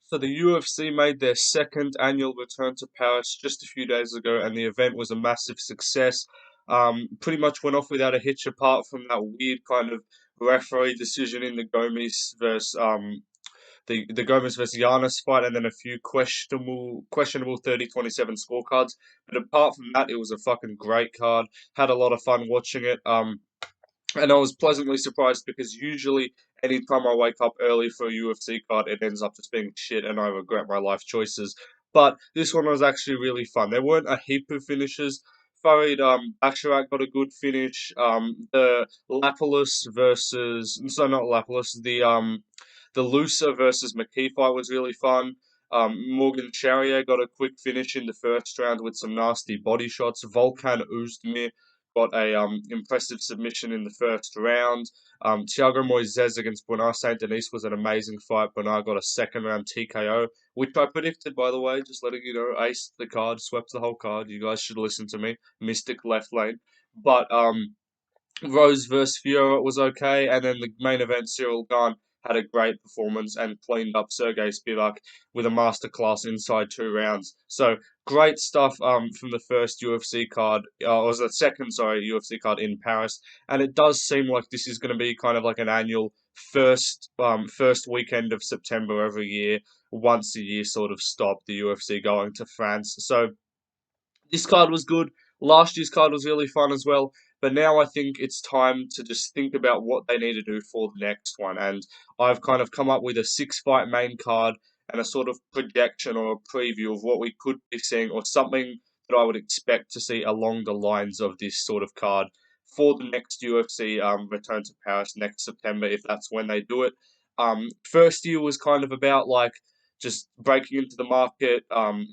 So the UFC made their second annual return to Paris just a few days ago, and the event was a massive success. Pretty much went off without a hitch, apart from that weird kind of referee decision in the Gomez versus Giannis fight, and then a few questionable 30-27 scorecards. But apart from that, it was a fucking great card. Had a lot of fun watching it. And I was pleasantly surprised because usually, anytime I wake up early for a UFC card, it ends up just being shit and I regret my life choices. But this one was actually really fun. There weren't a heap of finishes. Farid Basharat got a good finish. The Lapalus versus so not Lapalus, the Lusa versus McKee fight was really fun. Morgan Charriere got a quick finish in the first round with some nasty body shots. Volkan Oezdamir got a impressive submission in the first round. Thiago Moises against Benoit Denis was an amazing fight. Benoit got a second round TKO, which I predicted, by the way, just letting you know. Aced the card, swept the whole card. You guys should listen to me. Mystic left lane. But Rose versus Fiorot was okay, and then the main event, Ciryl Gane had a great performance and cleaned up Sergey Spivak with a masterclass inside 2 rounds. So great stuff from the first UFC card, or was the second, sorry, UFC card in Paris, and it does seem like this is going to be kind of like an annual first weekend of September every year, once a year sort of stop the UFC going to France. So this card was good. Last year's card was really fun as well. But now I think it's time to just think about what they need to do for the next one. And I've kind of come up with a 6 fight main card and a sort of projection or a preview of what we could be seeing or something that I would expect to see along the lines of this sort of card for the next UFC return to Paris next September, if that's when they do it. First year was kind of about like just breaking into the market,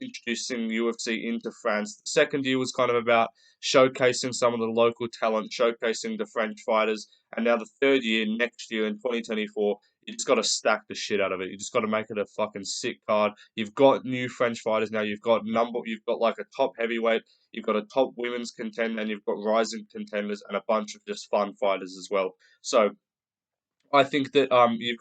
introducing UFC into France. The second year was kind of about showcasing some of the local talent, showcasing the French fighters. And now the third year, next year in 2024, you just got to stack the shit out of it. You just got to make it a fucking sick card. You've got new French fighters now. You've got like a top heavyweight. You've got a top women's contender, and you've got rising contenders and a bunch of just fun fighters as well. So I think that you've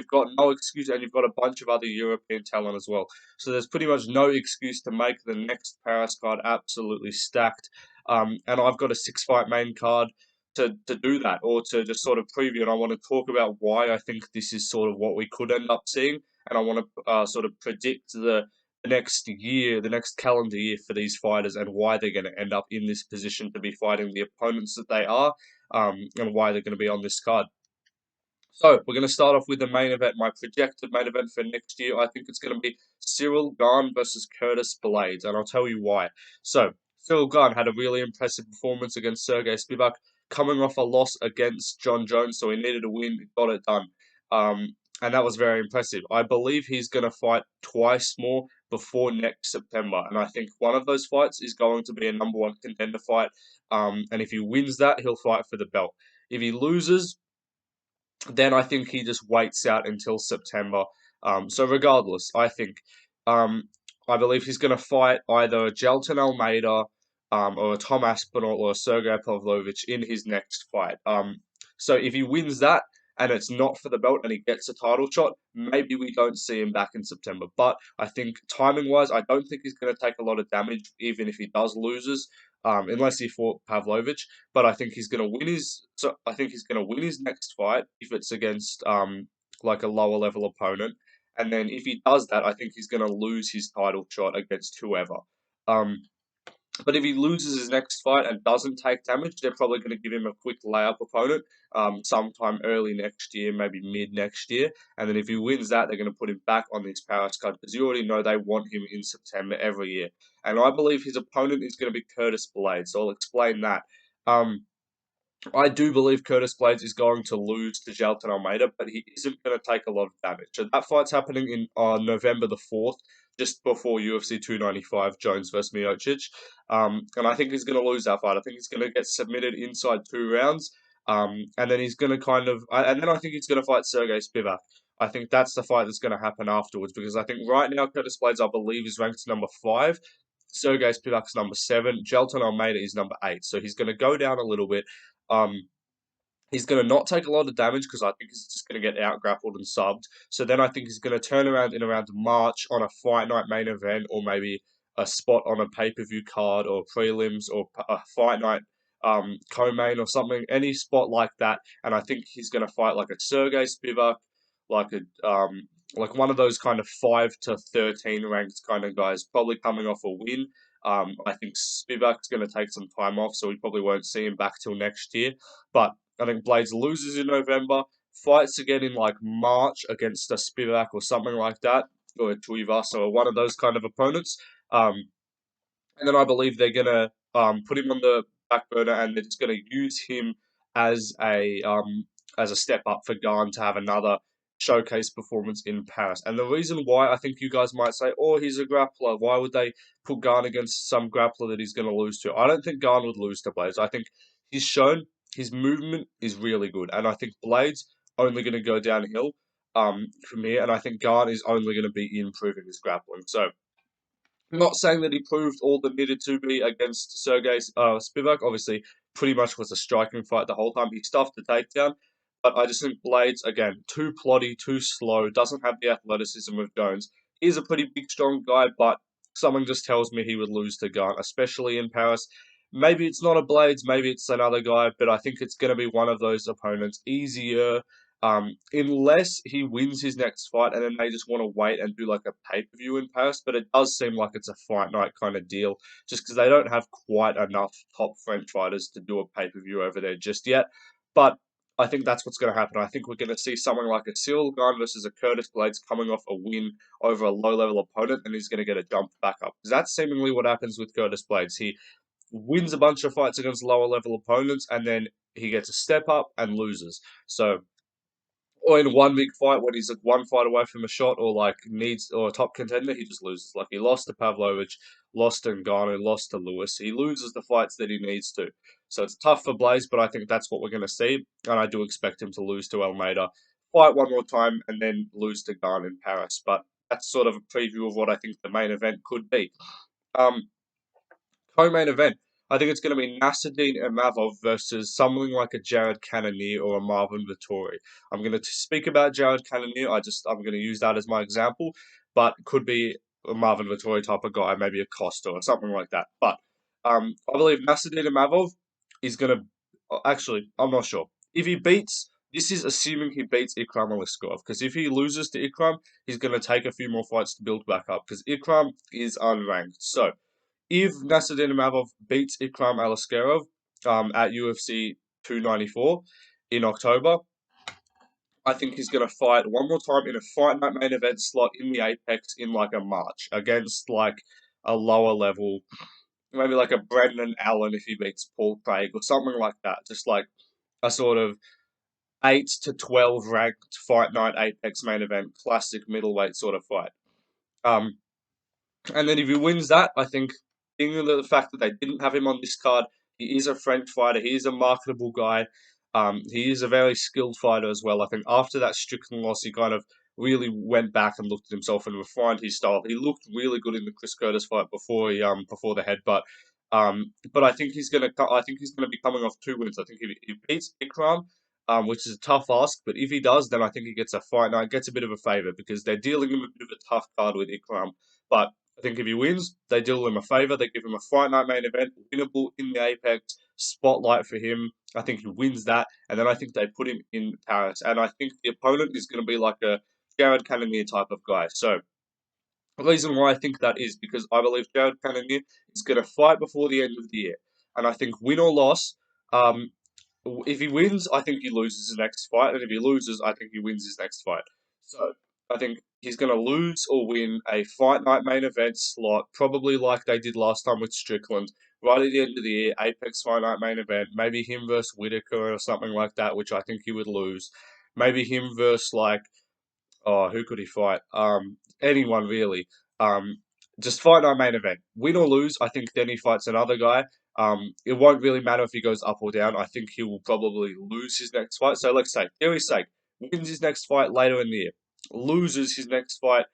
got no excuse, and you've got a bunch of other European talent as well. So there's pretty much no excuse to make the next Paris card absolutely stacked. And I've got a 6 fight main card to do that, or to just sort of preview. And I want to talk about why I think this is sort of what we could end up seeing, and I want to sort of predict the next year, the next calendar year for these fighters, and why they're going to end up in this position to be fighting the opponents that they are, and why they're going to be on this card. So we're going to start off with the main event. My projected main event for next year, I think it's going to be Ciryl Gane versus Curtis Blaydes, and I'll tell you why. So Ciryl Gane had a really impressive performance against Sergey Spivak, coming off a loss against John Jones, so he needed a win, got it done, and that was very impressive. I believe he's going to fight twice more before next September, and I think one of those fights is going to be a number one contender fight, and if he wins that, he'll fight for the belt. If he loses, then I think he just waits out until September. So regardless, um, I believe he's going to fight either a Jelton Almeida, or a Tom Aspinall or a Sergey Pavlovich in his next fight. So if he wins that and it's not for the belt and he gets a title shot, maybe we don't see him back in September. But I think timing wise, I don't think he's going to take a lot of damage, even if he does loses, unless he fought Pavlovich. But I think he's going to win his. So I think he's going to win his next fight if it's against like a lower level opponent, and then if he does that, I think he's going to lose his title shot against whoever. Um, but if he loses his next fight and doesn't take damage, they're probably going to give him a quick layup opponent, sometime early next year, maybe mid next year. And then if he wins that, they're going to put him back on this Paris card because you already know they want him in September every year. And I believe his opponent is going to be Curtis Blaydes. So I'll explain that. Um, I do believe Curtis Blaydes is going to lose to Jailton Almeida, but he isn't going to take a lot of damage. So that fight's happening in November the 4th, just before UFC 295, Jones versus Miocic. And I think he's going to lose that fight. I think he's going to get submitted inside 2 rounds. And then he's going to and then I think he's going to fight Sergey Spivak. I think that's the fight that's going to happen afterwards, because I think right now Curtis Blaydes, I believe, is ranked number 5. Sergey Spivak's number 7. Jelton Almeida is number 8. So he's going to go down a little bit. Um, He's going to not take a lot of damage because I think he's just going to get out grappled and subbed. So then I think he's going to turn around in around March on a fight night main event, or maybe a spot on a pay per view card or prelims or a fight night co-main or something, any spot like that. And I think he's going to fight like a Sergey Spivak, like a like one of those kind of 5 to 13 ranked kind of guys, probably coming off a win. I think Spivak's going to take some time off, so we probably won't see him back till next year. But I think Blaydes loses in November, fights again in like March against a Spivak or something like that, or a Tuivasa or one of those kind of opponents. And then I believe they're gonna put him on the back burner, and they're just gonna use him as a step up for Gane to have another showcase performance in Paris. And the reason why I think you guys might say, "Oh, he's a grappler. Why would they put Gane against some grappler that he's going to lose to?" I don't think Gane would lose to Blaydes. I think he's shown his movement is really good, and I think Blaydes only going to go downhill from here, and I think Gane is only going to be improving his grappling. So I'm not saying that he proved all that needed to be against Sergey Spivak. Obviously, pretty much was a striking fight the whole time. He stuffed the takedown, but I just think Blaydes, again, too ploddy, too slow, doesn't have the athleticism of Jones. He's a pretty big, strong guy, but something just tells me he would lose to Gane, especially in Paris. Maybe it's not a Blaydes, maybe it's another guy, but I think it's going to be one of those opponents. Easier, unless he wins his next fight and then they just want to wait and do like a pay per view in Paris. But it does seem like it's a fight night kind of deal, just because they don't have quite enough top French fighters to do a pay per view over there just yet. But I think that's what's going to happen. I think we're going to see someone like a Ciryl Gane versus a Curtis Blaydes coming off a win over a low level opponent, and he's going to get a jump back up. Because that's seemingly what happens with Curtis Blaydes. He wins a bunch of fights against lower level opponents, and then he gets a step up and loses. So or in one big fight when he's like one fight away from a shot or like needs or a top contender, he just loses. Like he lost to Pavlovich, lost to Ngannou, lost to Lewis. He loses the fights that he needs to. So it's tough for Blaydes, but I think that's what we're going to see. And I do expect him to lose to Almeida, fight one more time, and then lose to Gane in Paris. But that's sort of a preview of what I think the main event could be. Um, Co-main event. I think it's going to be Nassourdine Imavov versus something like a Jared Cannonier or a Marvin Vettori. I'm going to speak about Jared Cannonier. I'm going to use that as my example, but it could be a Marvin Vettori type of guy, maybe a Costa or something like that. But I believe Nassourdine Imavov is going to. Actually, I'm not sure if he beats. This is assuming he beats Ikram Aliskov, because if he loses to Ikram, he's going to take a few more fights to build back up, because Ikram is unranked. So if Nassourdine Imavov beats Ikram Aliskerov at UFC 294 in October, I think he's going to fight one more time in a fight night main event slot in the Apex in like a March against like a lower level, maybe like a Brendan Allen if he beats Paul Craig or something like that. Just like a sort of 8 to 12 ranked fight night Apex main event, classic middleweight sort of fight. Um, And then if he wins that, I think, being the fact that they didn't have him on this card, he is a French fighter. He is a marketable guy. He is a very skilled fighter as well. I think after that Strickland loss, he kind of really went back and looked at himself and refined his style. He looked really good in the Chris Curtis fight before the headbutt. But I think he's gonna be coming off 2 wins. I think if he beats Ikram, which is a tough ask, but if he does, then I think he gets a fight night, gets a bit of a favour because they're dealing him a bit of a tough card with Ikram. But I think if he wins, they do him a favour. They give him a fight night main event, winnable in the Apex, spotlight for him. I think he wins that, and then I think they put him in Paris. And I think the opponent is going to be like a Jared Cannonier type of guy. So the reason why I think that is because I believe Jared Cannonier is going to fight before the end of the year. And I think win or loss, um, if he wins, I think he loses his next fight, and if he loses, I think he wins his next fight. So I think he's going to lose or win a fight night main event slot, probably like they did last time with Strickland, right at the end of the year, Apex fight night main event, maybe him versus Whitaker or something like that, which I think he would lose. Maybe him versus like who could he fight? Anyone really. Um, just fight our main event. Win or lose, I think then he fights another guy. It won't really matter if he goes up or down. I think he will probably lose his next fight. So let's say, theory's sake, wins his next fight later in the year, loses his next fight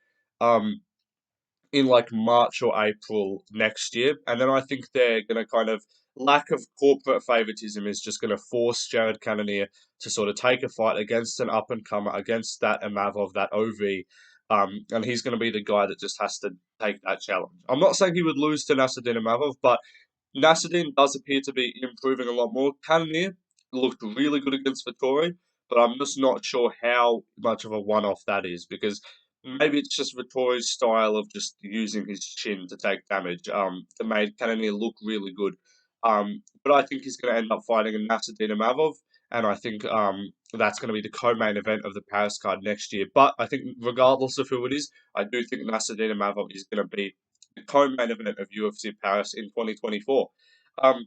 in like March or April next year, and then I think they're going to kind of lack of corporate favoritism is just going to force Jared Cannonier to sort of take a fight against an up and comer, against that Imavov, that OV. And he's going to be the guy that just has to take that challenge. I'm not saying he would lose to Nassourdine Imavov, but Nassourdine does appear to be improving a lot more. Cannonier looked really good against Vettori, but I'm just not sure how much of a one-off that is, because maybe it's just Vettori's style of just using his chin to take damage that made Cannonier look really good. But I think he's going to end up fighting a Nassourdine Imavov, and I think that's going to be the co-main event of the Paris card next year. But I think regardless of who it is, I do think Nassourdine Imavov is going to be the co-main event of UFC Paris in 2024. Um,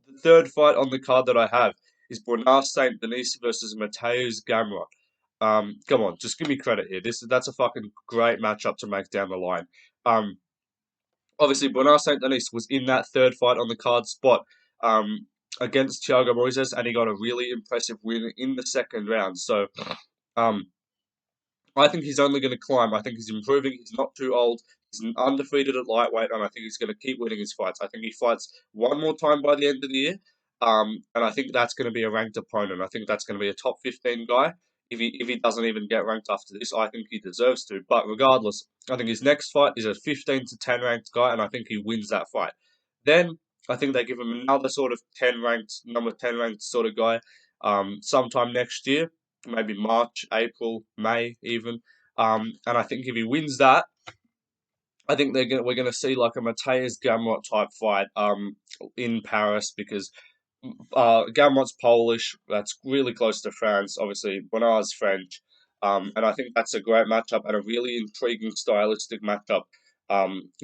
the third fight on the card that I have is Benoit Saint Denis versus Mateusz Gamrot. Come on, just give me credit here. That's a fucking great matchup to make down the line. Um, Obviously, Benoit Saint Denis was in that third fight on the card spot against Thiago Moises, and he got a really impressive win in the second round. So, um, I think he's only going to climb. I think he's improving. He's not too old. He's undefeated at lightweight, and I think he's going to keep winning his fights. I think he fights one more time by the end of the year, and I think that's going to be a ranked opponent. I think that's going to be a top 15 guy. If he doesn't even get ranked after this, I think he deserves to. But regardless, I think his next fight is a 15 to 10 ranked guy, and I think he wins that fight. Then I think they give him another sort of 10 ranked, number 10 ranked sort of guy, sometime next year, maybe March, April, May even. And I think if he wins that, I think we're gonna see like a Mateusz Gamrot type fight in Paris, because Gamrot's Polish. That's really close to France. Obviously, Benoit's French. And I think that's a great matchup and a really intriguing stylistic matchup.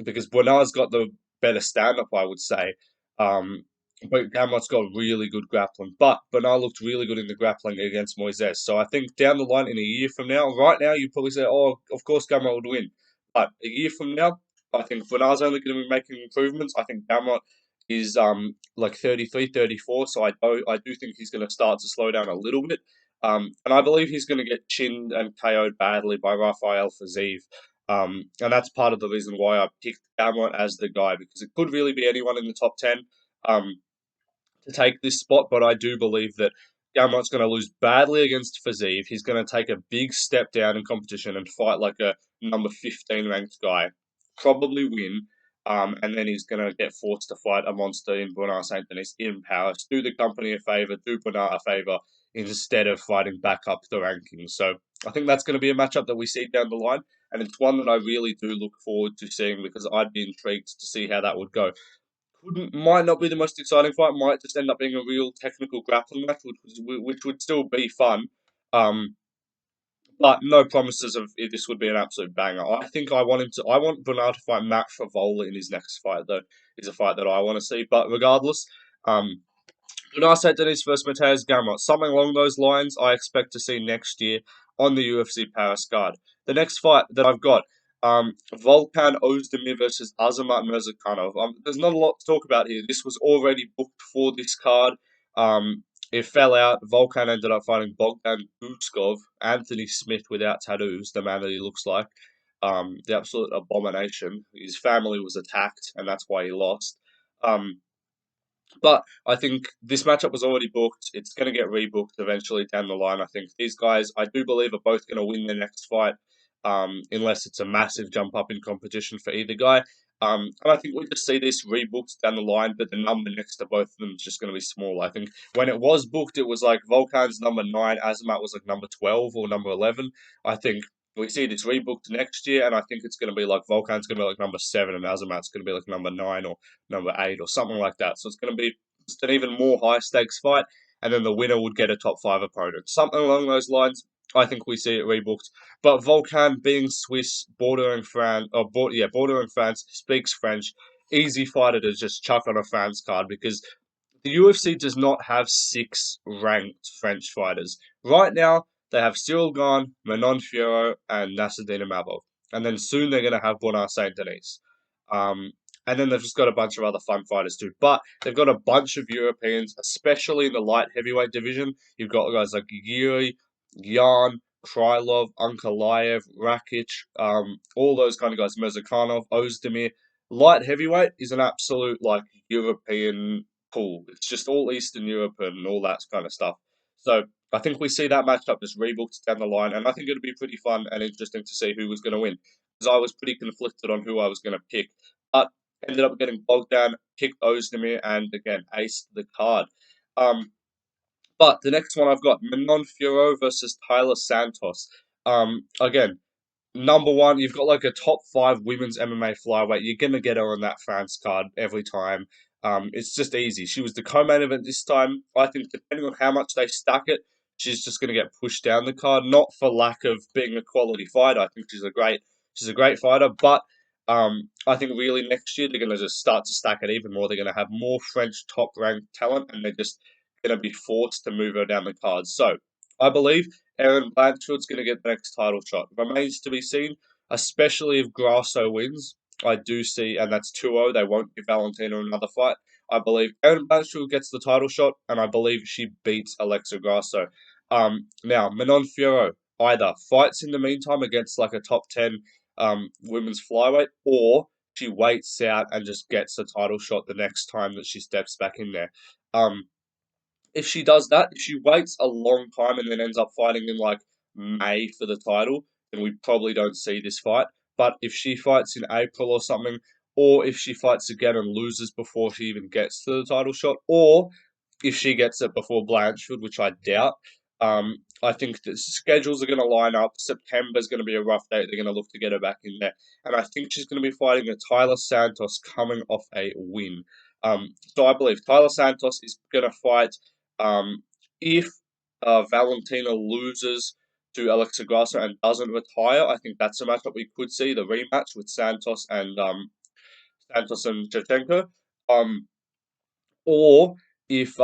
Because Benoit's got the better stand-up, I would say. But Gamrot's got really good grappling. But Benoit looked really good in the grappling against Moises. So I think down the line in a year from now, right now, you probably say, oh, of course Gamrot would win. But a year from now, I think Benoit's only going to be making improvements. I think Gamrot is like 33, 34, so I do think he's going to start to slow down a little bit. And I believe he's going to get chinned and KO'd badly by Rafael Fiziev. And that's part of the reason why I picked Gamrot as the guy, because it could really be anyone in the top 10 to take this spot, but I do believe that Gamrot's going to lose badly against Fiziev. He's going to take a big step down in competition and fight like a number 15 ranked guy, probably win, and then he's going to get forced to fight a monster in Benoit Saint Denis in Paris. Do the company a favour, do Benoit a favour, instead of fighting back up the rankings. So I think that's going to be a matchup that we see down the line, and it's one that I really do look forward to seeing, because I'd be intrigued to see how that would go. Might not be the most exciting fight, might just end up being a real technical grappling match, which would still be fun. Um, but no promises of if this would be an absolute banger. I want Bernard to fight Matt Favola in his next fight, though. Is a fight that I want to see. But regardless, Benoit Saint Denis versus Mateusz Gamrot, something along those lines I expect to see next year on the UFC Paris card. The next fight that I've got, Volkan Oezdamir versus Azamat Murzakanov. There's not a lot to talk about here. This was already booked for this card. It fell out. Volkan ended up fighting Bogdan Guskov, Anthony Smith without tattoos, the man that he looks like. The absolute abomination. His family was attacked, and that's why he lost. But I think this matchup was already booked. It's going to get rebooked eventually down the line. I think these guys, I do believe, are both going to win their next fight, unless it's a massive jump up in competition for either guy. And I think we just see this rebooked down the line, but the number next to both of them is just going to be small. I think when it was booked, it was like Volkan's number 9, Azamat was like number 12 or number 11. I think we see this rebooked next year, and I think it's going to be like Volkan's going to be like number 7, and Azamat's going to be like number 9 or number 8 or something like that. So it's going to be just an even more high stakes fight, and then the winner would get a top 5 opponent. Something along those lines. I think we see it rebooked. But Volkan, being Swiss, bordering France, bordering France, speaks French, easy fighter to just chuck on a France card, because the UFC does not have 6 ranked French fighters. Right now, they have Ciryl Gane, Manon Fiorot, and Nassourdine Imavov. And then soon they're going to have Benoit Saint Denis. Um, and then they've just got a bunch of other fun fighters too. But they've got a bunch of Europeans, especially in the light heavyweight division. You've got guys like Yuri, Jan, Krylov, Ankalaev, Rakic, all those kind of guys, Murzakanov, Oezdamir. light heavyweight is an absolute like European pool. It's just all Eastern Europe and all that kind of stuff. So I think we see that matchup just rebooked down the line, and I think it'd be pretty fun and interesting to see who was going to win. Because I was pretty conflicted on who I was going to pick, but ended up getting Bogdan, picked Oezdamir, and again aced the card. Um, but the next one I've got Manon Fiorot versus Taila Santos. Again, number one, you've got like a top five women's MMA flyweight. You're gonna get her on that France card every time. It's just easy. She was the co-main event this time. I think depending on how much they stack it, she's just gonna get pushed down the card. Not for lack of being a quality fighter. I think she's a great fighter. But I think really next year they're gonna just start to stack it even more. They're gonna have more French top ranked talent, and they're just gonna be forced to move her down the card. So I believe Erin Blanchfield's going to get the next title shot. Remains to be seen, especially if Grasso wins. I do see, and that's 2-0. They won't give Valentina another fight. I believe Erin Blanchfield gets the title shot, and I believe she beats Alexa Grasso. Now, Manon Fiorot either fights in the meantime against like a top 10 women's flyweight, or she waits out and just gets the title shot the next time that she steps back in there. If she does that, if she waits a long time and then ends up fighting in like May for the title, then we probably don't see this fight. But if she fights in April or something, or if she fights again and loses before she even gets to the title shot, or if she gets it before Blanchfield, which I doubt, I think the schedules are going to line up. September is going to be a rough date. They're going to look to get her back in there. And I think she's going to be fighting a Taila Santos coming off a win. So I believe Taila Santos is going to fight if Valentina loses to Alexa Grasso and doesn't retire, I think that's a matchup we could see the rematch with Santos and Shevchenko. Um, or if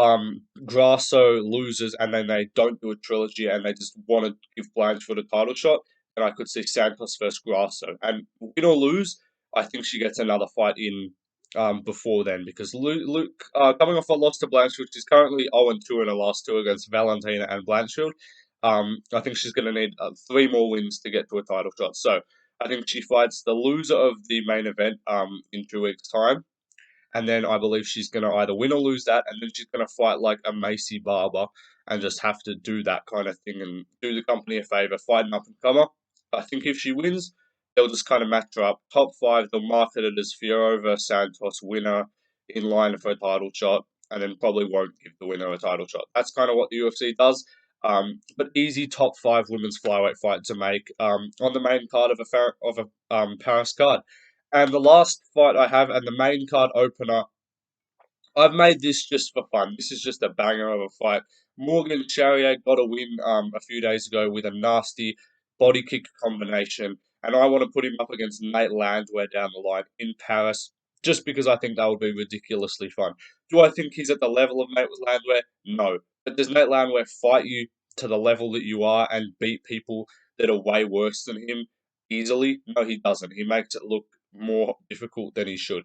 Grasso loses and then they don't do a trilogy and they just want to give Blanchfield a title shot, then I could see Santos versus Grasso. And win or lose, I think she gets another fight in before then because Luke coming off a loss to Blanchfield, she's currently 0-2 in her last two against Valentina and Blanchfield. I think she's going to need three more wins to get to a title shot. So I think she fights the loser of the main event in 2 weeks' time, and then I believe she's going to either win or lose that, and then she's going to fight like a Macy Barber and just have to do that kind of thing and do the company a favor, fight an up and comer. I think if she wins, they'll just kind of match her up. Top five, they'll market it as Fiorot versus Santos winner in line for a title shot, and then probably won't give the winner a title shot. That's kind of what the UFC does. But easy top five women's flyweight fight to make on the main card of a Paris card. And the last fight I have, and the main card opener, I've made this just for fun. This is just a banger of a fight. Morgan Charriere got a win a few days ago with a nasty body kick combination, and I want to put him up against Nate Landwehr down the line in Paris, just because I think that would be ridiculously fun. Do I think he's at the level of Nate Landwehr? No. But does Nate Landwehr fight you to the level that you are and beat people that are way worse than him easily? No, he doesn't. He makes it look more difficult than he should.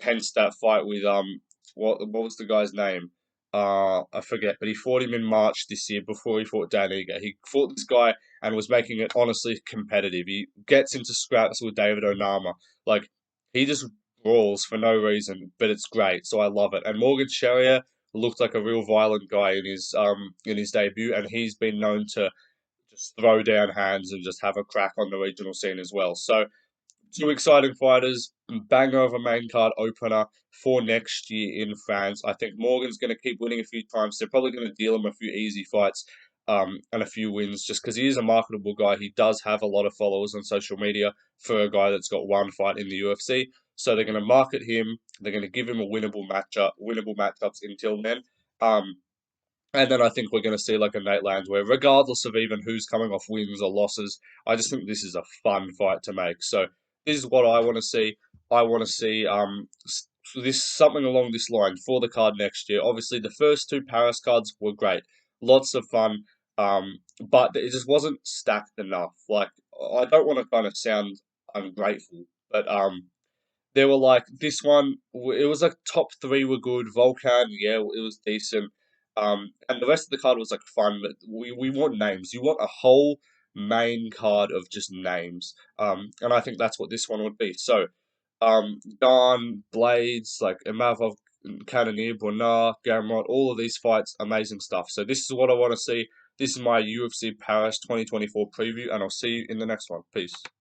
Hence that fight with what was the guy's name? I forget, but he fought him in March this year before he fought Denis. He fought this guy and was making it honestly competitive. He gets into scraps with David Onama. Like he just brawls for no reason, but it's great. So I love it. And Morgan Charriere looked like a real violent guy in his debut, and he's been known to just throw down hands and just have a crack on the regional scene as well. So two exciting fighters, banger of a main card opener for next year in France. I think Morgan's going to keep winning a few times. They're probably going to deal him a few easy fights and a few wins just because he is a marketable guy. He does have a lot of followers on social media for a guy that's got one fight in the UFC. So they're going to market him. They're going to give him a winnable matchups until then. And then I think we're going to see like a Nate Landwehr, regardless of even who's coming off wins or losses. I just think this is a fun fight to make. So this is what I want to see. I want to see this something along this line for the card next year. Obviously, the first two Paris cards were great, lots of fun, but it just wasn't stacked enough. Like I don't want to kind of sound ungrateful, but there were like this one. It was like top three were good. Volkan, yeah, it was decent. And the rest of the card was like fun, but we want names. You want a whole main card of just names. And I think that's what this one would be. So, Gane, Blaydes, like Imavov, Cannonier, Benoit, Gamrot, all of these fights, amazing stuff. So this is what I want to see. This is my UFC Paris 2024 preview, and I'll see you in the next one. Peace.